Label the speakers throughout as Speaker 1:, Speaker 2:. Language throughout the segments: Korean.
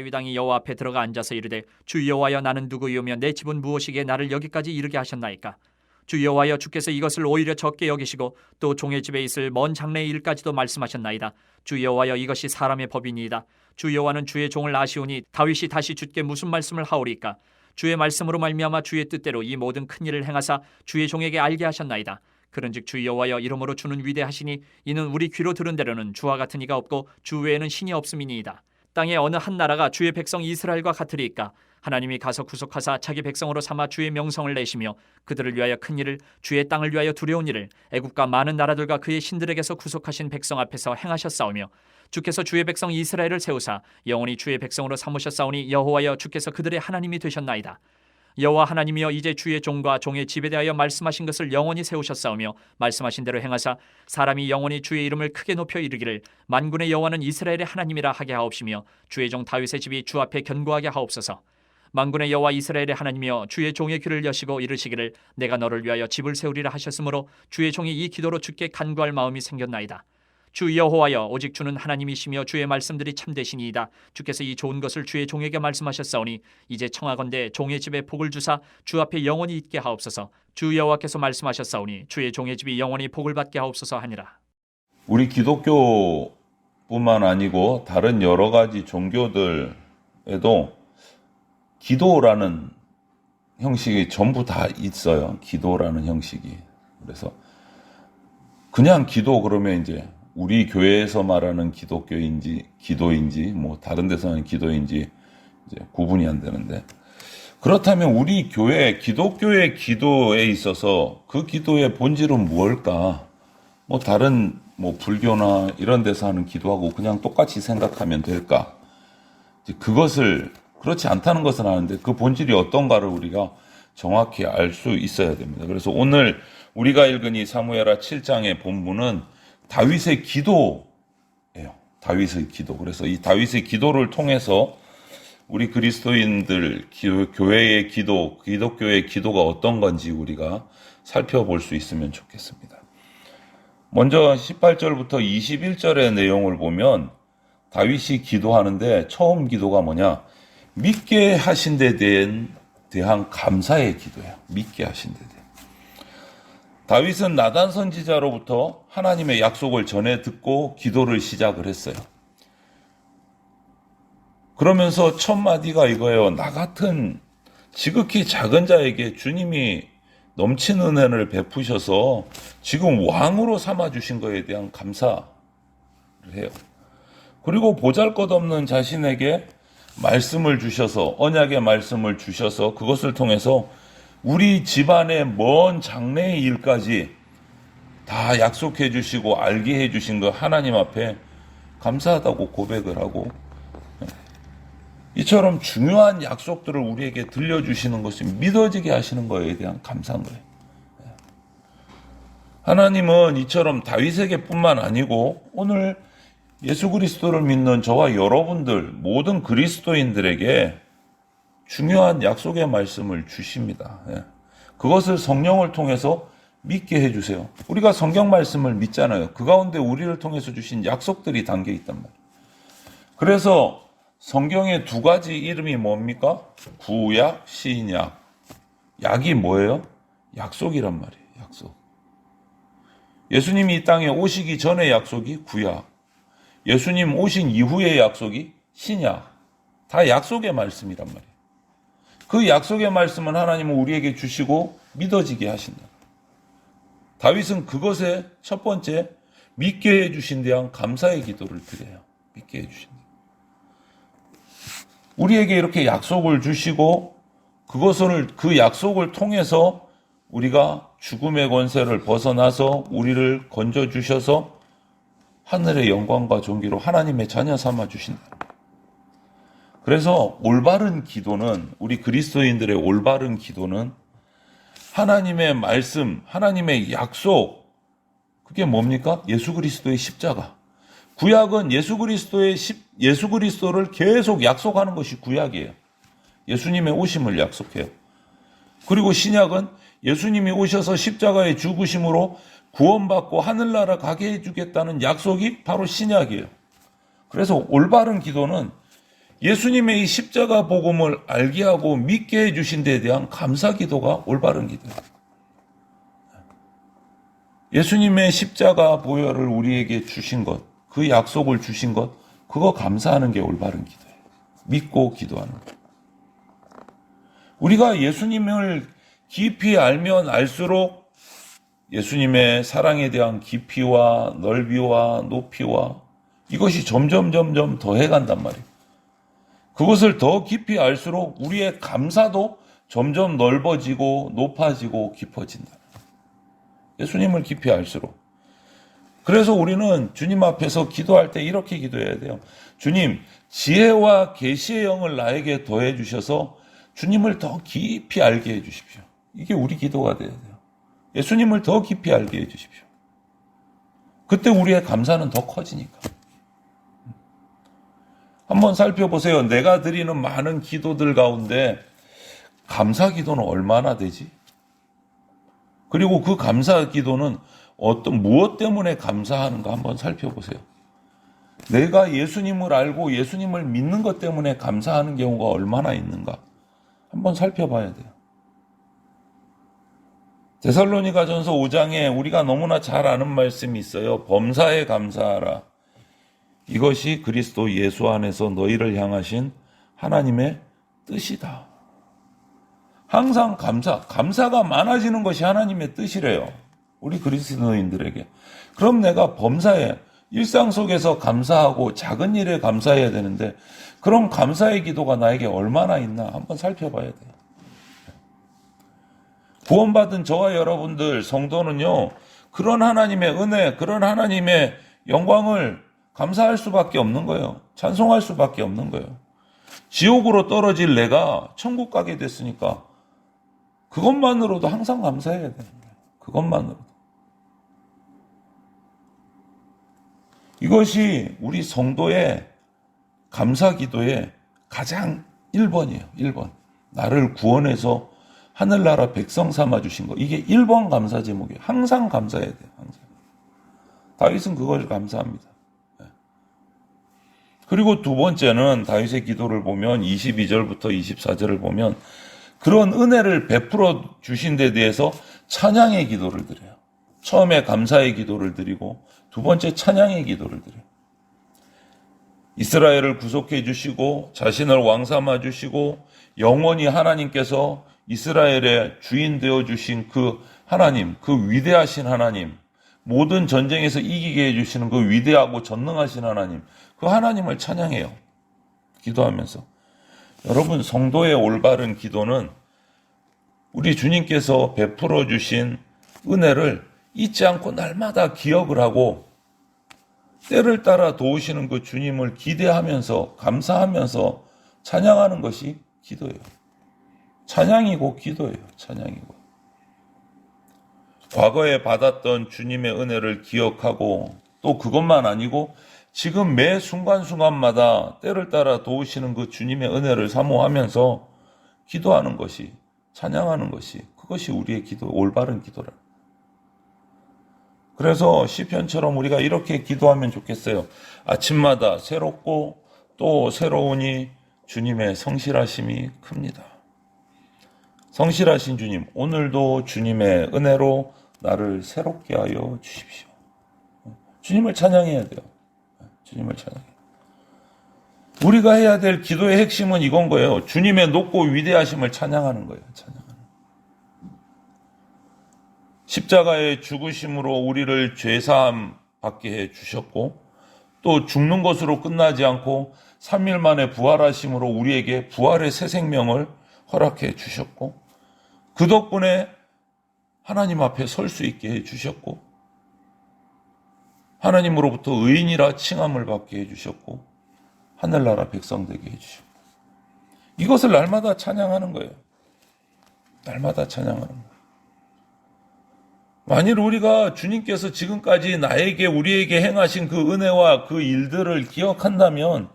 Speaker 1: 레위당이 여호와 앞에 들어가 앉아서 이르되 주 여호와여 나는 누구이오며 내 집은 무엇이기에 나를 여기까지 이르게 하셨나이까. 주 여호와여 주께서 이것을 오히려 적게 여기시고 또 종의 집에 있을 먼 장래의 일까지도 말씀하셨나이다. 주 여호와여 이것이 사람의 법이니이다. 주 여호와는 주의 종을 아시오니 다윗이 다시 주께 무슨 말씀을 하오리까. 주의 말씀으로 말미암아 주의 뜻대로 이 모든 큰 일을 행하사 주의 종에게 알게 하셨나이다. 그런즉 주 여호와여 이러므로 주는 위대하시니 이는 우리 귀로 들은 대로는 주와 같은 이가 없고 주 외에는 신이 없음이니이다. 땅의 어느 한 나라가 주의 백성 이스라엘과 같으리이까. 하나님이 가서 구속하사 자기 백성으로 삼아 주의 명성을 내시며 그들을 위하여 큰 일을 주의 땅을 위하여 두려운 일을 애국과 많은 나라들과 그의 신들에게서 구속하신 백성 앞에서 행하셨사오며 주께서 주의 백성 이스라엘을 세우사 영원히 주의 백성으로 삼으셨사오니 여호와여 주께서 그들의 하나님이 되셨나이다. 여호와 하나님이여 이제 주의 종과 종의 집에 대하여 말씀하신 것을 영원히 세우셨사오며 말씀하신 대로 행하사 사람이 영원히 주의 이름을 크게 높여 이르기를 만군의 여호와는 이스라엘의 하나님이라 하게 하옵시며 주의 종 다윗의 집이 주 앞에 견고하게 하옵소서. 만군의 여호와 이스라엘의 하나님이여 주의 종의 귀를 여시고 이르시기를 내가 너를 위하여 집을 세우리라 하셨으므로 주의 종이 이 기도로 주께 간구할 마음이 생겼나이다. 주 여호와여 오직 주는 하나님이시며 주의 말씀들이 참되시니이다. 주께서 이 좋은 것을 주의 종에게 말씀하셨사오니 이제 청하건대 종의 집에 복을 주사 주 앞에 영원히 있게 하옵소서. 주 여호와께서 말씀하셨사오니 주의 종의 집이 영원히 복을 받게 하옵소서 하니라.
Speaker 2: 우리 기독교뿐만 아니고 다른 여러 가지 종교들에도 기도라는 형식이 전부 다 있어요. 기도라는 형식이. 그래서 그냥 기도 그러면 이제 우리 교회에서 말하는 기도인지 뭐 다른 데서 하는 기도인지 이제 구분이 안 되는데, 그렇다면 우리 교회 기독교의 기도에 있어서 그 기도의 본질은 무엇일까? 뭐 다른 뭐 불교나 이런 데서 하는 기도하고 그냥 똑같이 생각하면 될까? 그것을 그렇지 않다는 것은 아는데 그 본질이 어떤가를 우리가 정확히 알 수 있어야 됩니다. 그래서 오늘 우리가 읽은 이 사무엘하 7장의 본문은 다윗의 기도예요. 다윗의 기도. 그래서 이 다윗의 기도를 통해서 우리 그리스도인들 교회의 기도, 기독교의 기도가 어떤 건지 우리가 살펴볼 수 있으면 좋겠습니다. 먼저 18절부터 21절의 내용을 보면 다윗이 기도하는데 처음 기도가 뭐냐? 믿게 하신 데 대한 감사의 기도예요. 믿게 하신 데 대한. 다윗은 나단 선지자로부터 하나님의 약속을 전해 듣고 기도를 시작을 했어요. 그러면서 첫 마디가 이거예요. 나 같은 지극히 작은 자에게 주님이 넘치는 은혜를 베푸셔서 지금 왕으로 삼아주신 것에 대한 감사를 해요. 그리고 보잘것없는 자신에게 말씀을 주셔서, 언약의 말씀을 주셔서 그것을 통해서 우리 집안의 먼 장래의 일까지 다 약속해 주시고 알게 해 주신 것 하나님 앞에 감사하다고 고백을 하고, 이처럼 중요한 약속들을 우리에게 들려주시는 것이 믿어지게 하시는 것에 대한 감사한 거예요. 하나님은 이처럼 다윗에게 뿐만 아니고 오늘 예수 그리스도를 믿는 저와 여러분들 모든 그리스도인들에게 중요한 약속의 말씀을 주십니다. 그것을 성령을 통해서 믿게 해주세요. 우리가 성경 말씀을 믿잖아요. 그 가운데 우리를 통해서 주신 약속들이 담겨 있단 말이에요. 그래서 성경의 두 가지 이름이 뭡니까? 구약, 신약. 약이 뭐예요? 약속이란 말이에요. 약속. 예수님이 이 땅에 오시기 전의 약속이 구약, 예수님 오신 이후의 약속이 신약. 다 약속의 말씀이란 말이에요. 그 약속의 말씀은 하나님은 우리에게 주시고 믿어지게 하신다. 다윗은 그것에 첫 번째 믿게 해주신 대한 감사의 기도를 드려요. 믿게 해주신다. 우리에게 이렇게 약속을 주시고 그 약속을 통해서 우리가 죽음의 권세를 벗어나서 우리를 건져주셔서 하늘의 영광과 존귀로 하나님의 자녀 삼아 주신다. 그래서 올바른 기도는, 우리 그리스도인들의 올바른 기도는 하나님의 말씀, 하나님의 약속, 그게 뭡니까? 예수 그리스도의 십자가. 구약은 예수 그리스도를 계속 약속하는 것이 구약이에요. 예수님의 오심을 약속해요. 그리고 신약은 예수님이 오셔서 십자가에 죽으심으로 구원받고 하늘나라 가게 해주겠다는 약속이 바로 신약이에요. 그래서 올바른 기도는 예수님의 이 십자가 복음을 알게 하고 믿게 해주신 데에 대한 감사 기도가 올바른 기도예요. 예수님의 십자가 보혈을 우리에게 주신 것, 그 약속을 주신 것, 그거 감사하는 게 올바른 기도예요. 믿고 기도하는 것. 우리가 예수님을 깊이 알면 알수록 예수님의 사랑에 대한 깊이와 넓이와 높이와 이것이 점점 더해간단 말이에요. 그것을 더 깊이 알수록 우리의 감사도 점점 넓어지고 높아지고 깊어진다. 예수님을 깊이 알수록. 그래서 우리는 주님 앞에서 기도할 때 이렇게 기도해야 돼요. 주님, 지혜와 계시의 영을 나에게 더해 주셔서 주님을 더 깊이 알게 해 주십시오. 이게 우리 기도가 돼야 돼요. 예수님을 더 깊이 알게 해 주십시오. 그때 우리의 감사는 더 커지니까. 한번 살펴보세요. 내가 드리는 많은 기도들 가운데 감사 기도는 얼마나 되지? 그리고 그 감사 기도는 무엇 때문에 감사하는가 한번 살펴보세요. 내가 예수님을 알고 예수님을 믿는 것 때문에 감사하는 경우가 얼마나 있는가 한번 살펴봐야 돼요. 데살로니가전서 5장에 우리가 너무나 잘 아는 말씀이 있어요. 범사에 감사하라. 이것이 그리스도 예수 안에서 너희를 향하신 하나님의 뜻이다. 항상 감사가 많아지는 것이 하나님의 뜻이래요. 우리 그리스도인들에게. 그럼 내가 범사에 일상 속에서 감사하고 작은 일에 감사해야 되는데 그런 감사의 기도가 나에게 얼마나 있나 한번 살펴봐야 돼요. 구원받은 저와 여러분들 성도는요. 그런 하나님의 은혜, 그런 하나님의 영광을 감사할 수밖에 없는 거예요. 찬송할 수밖에 없는 거예요. 지옥으로 떨어질 내가 천국 가게 됐으니까 그것만으로도 항상 감사해야 되는 거예요. 그것만으로도. 이것이 우리 성도의 감사 기도의 가장 1번이에요. 1번. 나를 구원해서 하늘나라 백성 삼아주신 거. 이게 1번 감사 제목이에요. 항상 감사해야 돼요. 항상. 다윗은 그걸 감사합니다. 그리고 두 번째는 다윗의 기도를 보면 22절부터 24절을 보면 그런 은혜를 베풀어 주신 데 대해서 찬양의 기도를 드려요. 처음에 감사의 기도를 드리고 두 번째 찬양의 기도를 드려요. 이스라엘을 구속해 주시고 자신을 왕 삼아 주시고 영원히 하나님께서 이스라엘의 주인 되어 주신 그 하나님, 그 위대하신 하나님, 모든 전쟁에서 이기게 해주시는 그 위대하고 전능하신 하나님, 그 하나님을 찬양해요. 기도하면서. 여러분, 성도의 올바른 기도는 우리 주님께서 베풀어 주신 은혜를 잊지 않고 날마다 기억을 하고 때를 따라 도우시는 그 주님을 기대하면서 감사하면서 찬양하는 것이 기도예요. 찬양이고 기도예요. 찬양이고. 과거에 받았던 주님의 은혜를 기억하고 또 그것만 아니고 지금 매 순간순간마다 때를 따라 도우시는 그 주님의 은혜를 사모하면서 기도하는 것이, 찬양하는 것이, 그것이 우리의 기도, 올바른 기도라. 그래서 시편처럼 우리가 이렇게 기도하면 좋겠어요. 아침마다 새롭고 또 새로우니 주님의 성실하심이 큽니다. 성실하신 주님, 오늘도 주님의 은혜로 나를 새롭게 하여 주십시오. 주님을 찬양해야 돼요. 주님을 찬양해요. 우리가 해야 될 기도의 핵심은 이건 거예요. 주님의 높고 위대하심을 찬양하는 거예요. 찬양하는. 십자가의 죽으심으로 우리를 죄사함 받게 해 주셨고 또 죽는 것으로 끝나지 않고 3일 만에 부활하심으로 우리에게 부활의 새 생명을 허락해 주셨고 그 덕분에 하나님 앞에 설 수 있게 해 주셨고 하나님으로부터 의인이라 칭함을 받게 해 주셨고 하늘나라 백성 되게 해 주셨고 이것을 날마다 찬양하는 거예요. 날마다 찬양하는 거예요. 만일 우리가 주님께서 지금까지 나에게 우리에게 행하신 그 은혜와 그 일들을 기억한다면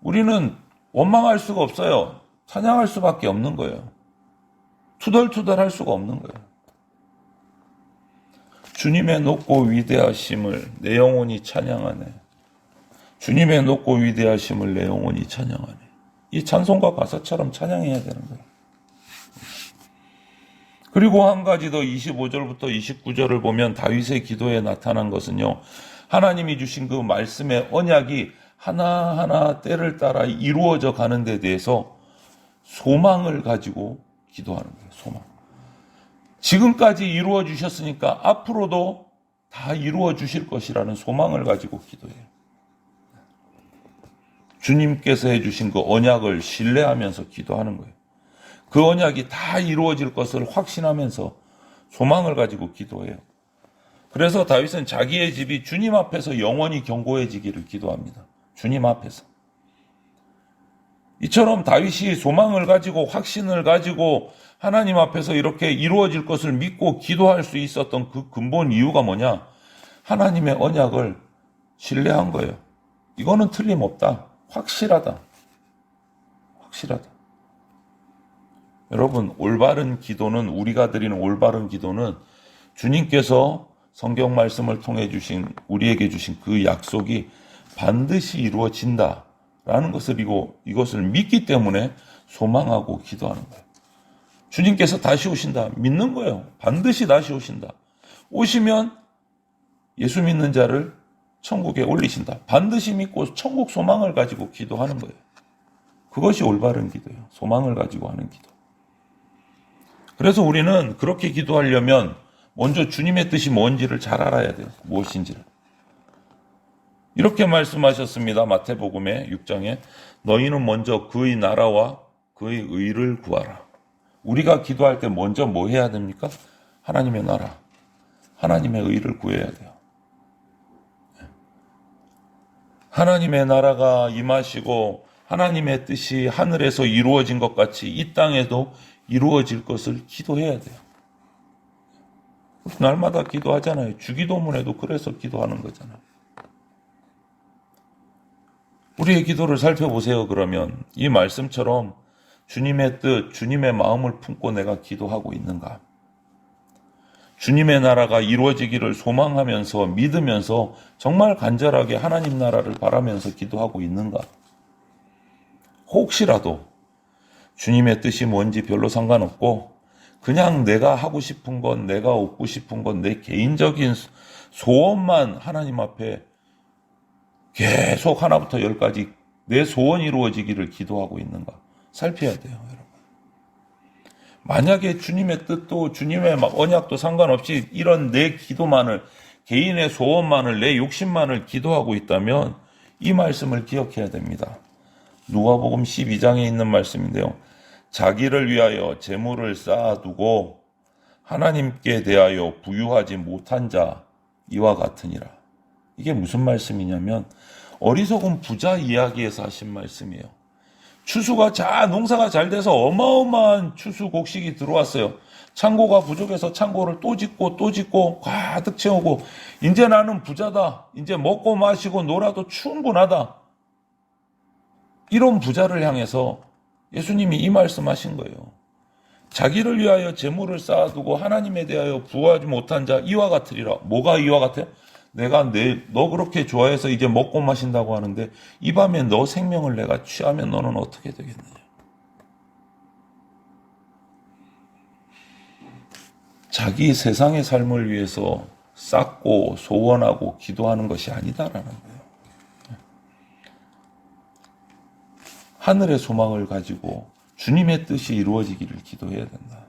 Speaker 2: 우리는 원망할 수가 없어요. 찬양할 수밖에 없는 거예요. 투덜투덜할 수가 없는 거예요. 주님의 높고 위대하심을 내 영혼이 찬양하네. 주님의 높고 위대하심을 내 영혼이 찬양하네. 이 찬송가 가사처럼 찬양해야 되는 거예요. 그리고 한 가지 더 25절부터 29절을 보면 다윗의 기도에 나타난 것은요, 하나님이 주신 그 말씀의 언약이 하나하나 때를 따라 이루어져 가는 데 대해서 소망을 가지고 기도하는 거예요. 소망. 지금까지 이루어 주셨으니까 앞으로도 다 이루어 주실 것이라는 소망을 가지고 기도해요. 주님께서 해주신 그 언약을 신뢰하면서 기도하는 거예요. 그 언약이 다 이루어질 것을 확신하면서 소망을 가지고 기도해요. 그래서 다윗은 자기의 집이 주님 앞에서 영원히 견고해지기를 기도합니다. 주님 앞에서. 이처럼 다윗이 소망을 가지고 확신을 가지고 하나님 앞에서 이렇게 이루어질 것을 믿고 기도할 수 있었던 그 근본 이유가 뭐냐? 하나님의 언약을 신뢰한 거예요. 이거는 틀림없다. 확실하다. 확실하다. 여러분, 올바른 기도는, 우리가 드리는 올바른 기도는 주님께서 성경 말씀을 통해 주신, 우리에게 주신 그 약속이 반드시 이루어진다라는 것을 이것을 믿기 때문에 소망하고 기도하는 거예요. 주님께서 다시 오신다. 믿는 거예요. 반드시 다시 오신다. 오시면 예수 믿는 자를 천국에 올리신다. 반드시 믿고 천국 소망을 가지고 기도하는 거예요. 그것이 올바른 기도예요. 소망을 가지고 하는 기도. 그래서 우리는 그렇게 기도하려면 먼저 주님의 뜻이 뭔지를 잘 알아야 돼요. 무엇인지를. 이렇게 말씀하셨습니다. 마태복음의 6장에 너희는 먼저 그의 나라와 그의 의를 구하라. 우리가 기도할 때 먼저 뭐 해야 됩니까? 하나님의 나라, 하나님의 의를 구해야 돼요. 하나님의 나라가 임하시고 하나님의 뜻이 하늘에서 이루어진 것 같이 이 땅에도 이루어질 것을 기도해야 돼요. 날마다 기도하잖아요. 주기도문에도 그래서 기도하는 거잖아요. 우리의 기도를 살펴보세요. 그러면 이 말씀처럼 주님의 뜻, 주님의 마음을 품고 내가 기도하고 있는가? 주님의 나라가 이루어지기를 소망하면서 믿으면서 정말 간절하게 하나님 나라를 바라면서 기도하고 있는가? 혹시라도 주님의 뜻이 뭔지 별로 상관없고 그냥 내가 하고 싶은 건, 내가 얻고 싶은 건, 내 개인적인 소원만 하나님 앞에 계속 하나부터 열까지 내 소원이 이루어지기를 기도하고 있는가 살펴야 돼요, 여러분. 만약에 주님의 뜻도 주님의 언약도 상관없이 이런 내 기도만을, 개인의 소원만을, 내 욕심만을 기도하고 있다면 이 말씀을 기억해야 됩니다. 누가복음 12장에 있는 말씀인데요. 자기를 위하여 재물을 쌓아두고 하나님께 대하여 부유하지 못한 자 이와 같으니라. 이게 무슨 말씀이냐면 어리석은 부자 이야기에서 하신 말씀이에요. 농사가 잘 돼서 어마어마한 추수 곡식이 들어왔어요. 창고가 부족해서 창고를 또 짓고 가득 채우고 이제 나는 부자다. 이제 먹고 마시고 놀아도 충분하다. 이런 부자를 향해서 예수님이 이 말씀하신 거예요. 자기를 위하여 재물을 쌓아두고 하나님에 대하여 부유하지 못한 자 이와 같으리라. 뭐가 이와 같아요? 내가 너 그렇게 좋아해서 이제 먹고 마신다고 하는데 이 밤에 너 생명을 내가 취하면 너는 어떻게 되겠느냐. 자기 세상의 삶을 위해서 쌓고 소원하고 기도하는 것이 아니다라는 거예요. 하늘의 소망을 가지고 주님의 뜻이 이루어지기를 기도해야 된다.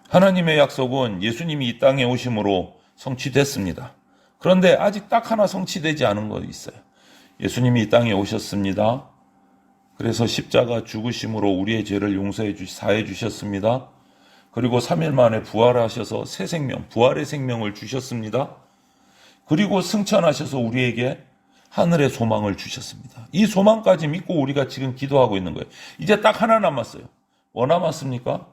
Speaker 2: 하나님의 약속은 예수님이 이 땅에 오심으로 성취됐습니다. 그런데 아직 딱 하나 성취되지 않은 거 있어요. 예수님이 이 땅에 오셨습니다. 그래서 십자가 죽으심으로 우리의 죄를 사해 주셨습니다. 그리고 3일 만에 부활하셔서 새 생명, 부활의 생명을 주셨습니다. 그리고 승천하셔서 우리에게 하늘의 소망을 주셨습니다. 이 소망까지 믿고 우리가 지금 기도하고 있는 거예요. 이제 딱 하나 남았어요. 뭐 남았습니까?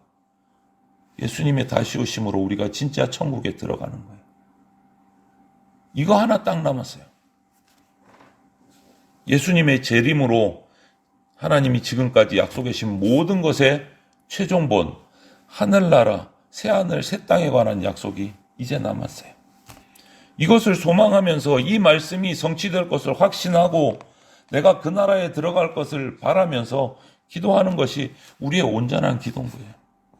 Speaker 2: 예수님의 다시 오심으로 우리가 진짜 천국에 들어가는 거예요. 이거 하나 딱 남았어요. 예수님의 재림으로 하나님이 지금까지 약속해 주신 모든 것의 최종본, 하늘나라, 새하늘, 새 땅에 관한 약속이 이제 남았어요. 이것을 소망하면서 이 말씀이 성취될 것을 확신하고 내가 그 나라에 들어갈 것을 바라면서 기도하는 것이 우리의 온전한 기도인 거예요.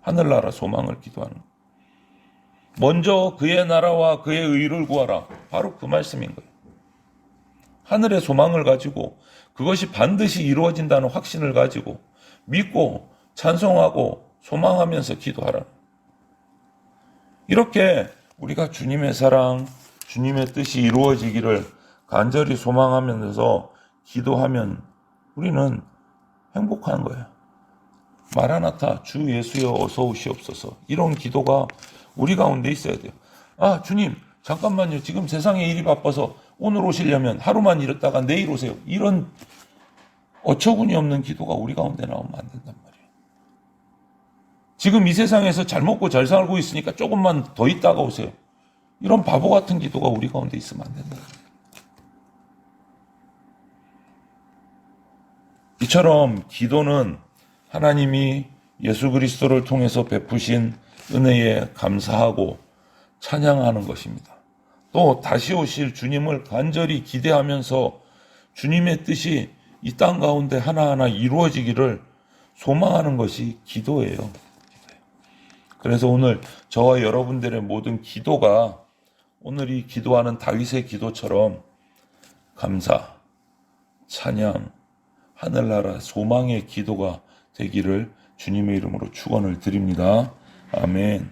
Speaker 2: 하늘나라 소망을 기도하는 거예요. 먼저 그의 나라와 그의 의를 구하라. 바로 그 말씀인 거예요. 하늘의 소망을 가지고 그것이 반드시 이루어진다는 확신을 가지고 믿고 찬송하고 소망하면서 기도하라. 이렇게 우리가 주님의 사랑, 주님의 뜻이 이루어지기를 간절히 소망하면서 기도하면 우리는 행복한 거예요. 마라나타, 주 예수여 어서 오시옵소서. 이런 기도가 우리 가운데 있어야 돼요. 아, 주님, 잠깐만요. 지금 세상에 일이 바빠서 오늘 오시려면 하루만 이랬다가 내일 오세요. 이런 어처구니 없는 기도가 우리 가운데 나오면 안 된단 말이에요. 지금 이 세상에서 잘 먹고 잘 살고 있으니까 조금만 더 있다가 오세요. 이런 바보 같은 기도가 우리 가운데 있으면 안 된다. 이처럼 기도는 하나님이 예수 그리스도를 통해서 베푸신 은혜에 감사하고 찬양하는 것입니다. 또 다시 오실 주님을 간절히 기대하면서 주님의 뜻이 이 땅 가운데 하나하나 이루어지기를 소망하는 것이 기도예요. 그래서 오늘 저와 여러분들의 모든 기도가 오늘 이 기도하는 다윗의 기도처럼 감사, 찬양, 하늘나라 소망의 기도가 되기를 주님의 이름으로 축원을 드립니다. 아멘.